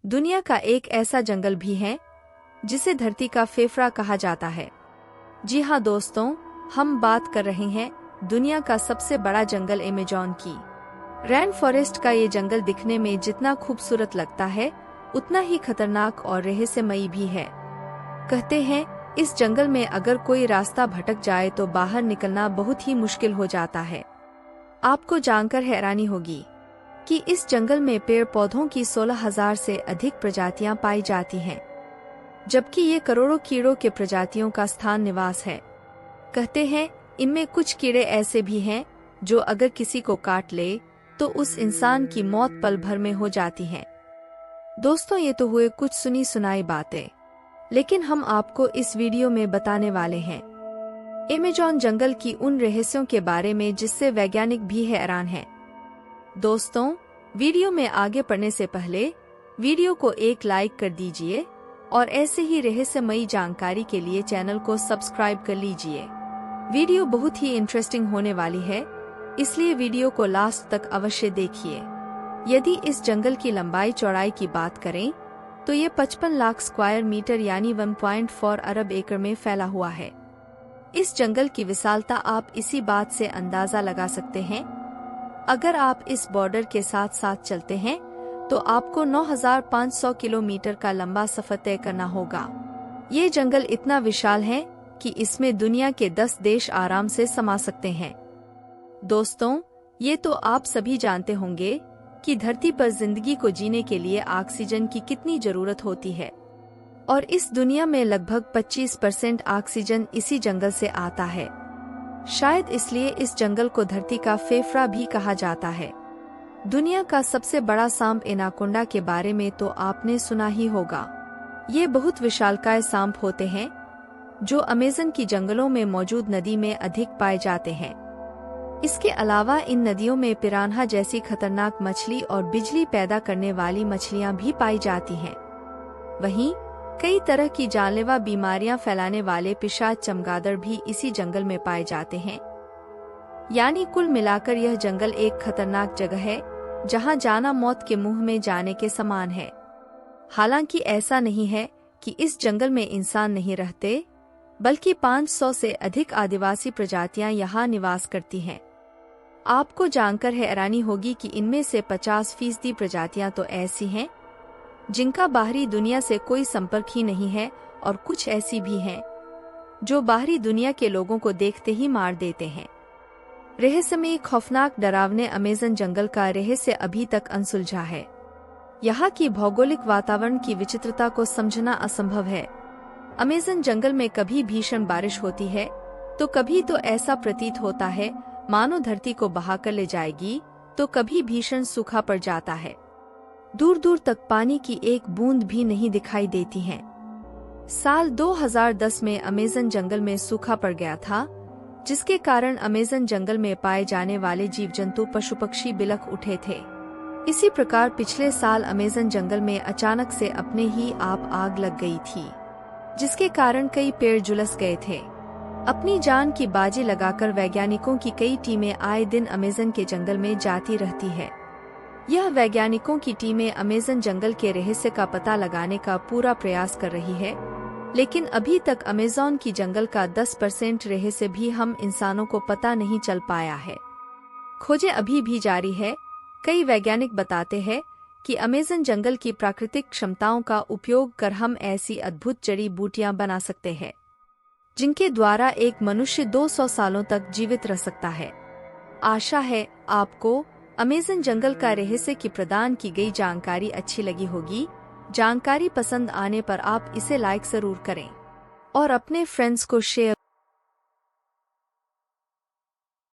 दुनिया का एक ऐसा जंगल भी है जिसे धरती का फेफड़ा कहा जाता है। जी हाँ दोस्तों, हम बात कर रहे हैं दुनिया का सबसे बड़ा जंगल अमेज़न की। रेन फॉरेस्ट का ये जंगल दिखने में जितना खूबसूरत लगता है उतना ही खतरनाक और रहस्यमयी भी है। कहते हैं इस जंगल में अगर कोई रास्ता भटक जाए तो बाहर निकलना बहुत ही मुश्किल हो जाता है। आपको जानकर हैरानी होगी कि इस जंगल में पेड़ पौधों की 16,000 से अधिक प्रजातियां पाई जाती हैं, जबकि ये करोड़ों कीड़ों के प्रजातियों का स्थान निवास है। कहते हैं इनमें कुछ कीड़े ऐसे भी हैं जो अगर किसी को काट ले तो उस इंसान की मौत पल भर में हो जाती है। दोस्तों, ये तो हुए कुछ सुनी सुनाई बातें, लेकिन हम आपको इस वीडियो में बताने वाले हैं अमेज़न जंगल की उन रहस्यों के बारे में जिससे वैज्ञानिक भी हैरान हैं। दोस्तों, वीडियो में आगे बढ़ने से पहले वीडियो को एक लाइक कर दीजिए और ऐसे ही रहस्यमयी जानकारी के लिए चैनल को सब्सक्राइब कर लीजिए। वीडियो बहुत ही इंटरेस्टिंग होने वाली है, इसलिए वीडियो को लास्ट तक अवश्य देखिए। यदि इस जंगल की लंबाई चौड़ाई की बात करें तो ये 55 लाख स्क्वायर मीटर यानी 1.4 अरब एकड़ में फैला हुआ है। इस जंगल की विशालता आप इसी बात से अंदाजा लगा सकते हैं। अगर आप इस बॉर्डर के साथ साथ चलते हैं तो आपको 9,500 किलोमीटर का लंबा सफर तय करना होगा। ये जंगल इतना विशाल है कि इसमें दुनिया के 10 देश आराम से समा सकते हैं। दोस्तों, ये तो आप सभी जानते होंगे कि धरती पर जिंदगी को जीने के लिए ऑक्सीजन की कितनी जरूरत होती है, और इस दुनिया में लगभग 25% ऑक्सीजन इसी जंगल से आता है। शायद इसलिए इस जंगल को धरती का फेफड़ा भी कहा जाता है। दुनिया का सबसे बड़ा सांप एनाकोंडा के बारे में तो आपने सुना ही होगा। ये बहुत विशालकाय सांप होते हैं जो अमेज़न की जंगलों में मौजूद नदी में अधिक पाए जाते हैं। इसके अलावा इन नदियों में पिरान्हा जैसी खतरनाक मछली और बिजली पैदा करने वाली मछलियां भी पाई जाती हैं। वहीं कई तरह की जानलेवा बीमारियां फैलाने वाले पिशाच चमगादड़ भी इसी जंगल में पाए जाते हैं। यानी कुल मिलाकर यह जंगल एक खतरनाक जगह है जहां जाना मौत के मुंह में जाने के समान है। हालांकि ऐसा नहीं है कि इस जंगल में इंसान नहीं रहते, बल्कि 500 से अधिक आदिवासी प्रजातियां यहाँ निवास करती हैं। आपको जानकर हैरानी होगी कि इनमें से 50% प्रजातियां तो ऐसी हैं जिनका बाहरी दुनिया से कोई संपर्क ही नहीं है, और कुछ ऐसी भी हैं जो बाहरी दुनिया के लोगों को देखते ही मार देते हैं। रहस्यमयी खौफनाक डरावने अमेज़न जंगल का रहस्य अभी तक अनसुलझा है। यहाँ की भौगोलिक वातावरण की विचित्रता को समझना असंभव है। अमेज़न जंगल में कभी भीषण बारिश होती है तो कभी तो ऐसा प्रतीत होता है मानो धरती को बहाकर ले जाएगी, तो कभी भीषण सूखा पड़ जाता है। दूर दूर तक पानी की एक बूंद भी नहीं दिखाई देती है। साल 2010 में अमेज़न जंगल में सूखा पड़ गया था, जिसके कारण अमेज़न जंगल में पाए जाने वाले जीव जंतु पशु पक्षी बिलख उठे थे। इसी प्रकार पिछले साल अमेज़न जंगल में अचानक से अपने ही आप आग लग गई थी, जिसके कारण कई पेड़ झुलस गए थे। अपनी जान की बाजी लगाकर वैज्ञानिकों की कई टीमें आए दिन अमेज़न के जंगल में जाती रहती है। यह वैज्ञानिकों की टीमें अमेज़न जंगल के रहस्य का पता लगाने का पूरा प्रयास कर रही है, लेकिन अभी तक अमेज़न की जंगल का 10% रहस्य भी हम इंसानों को पता नहीं चल पाया है। खोजें अभी भी जारी है। कई वैज्ञानिक बताते हैं कि अमेज़न जंगल की प्राकृतिक क्षमताओं का उपयोग कर हम ऐसी अद्भुत जड़ी बूटियां बना सकते हैं जिनके द्वारा एक मनुष्य 200 सालों तक जीवित रह सकता है। आशा है आपको अमेज़न जंगल का रहस्य की प्रदान की गई जानकारी अच्छी लगी होगी। जानकारी पसंद आने पर आप इसे लाइक जरूर करें और अपने फ्रेंड्स को शेयर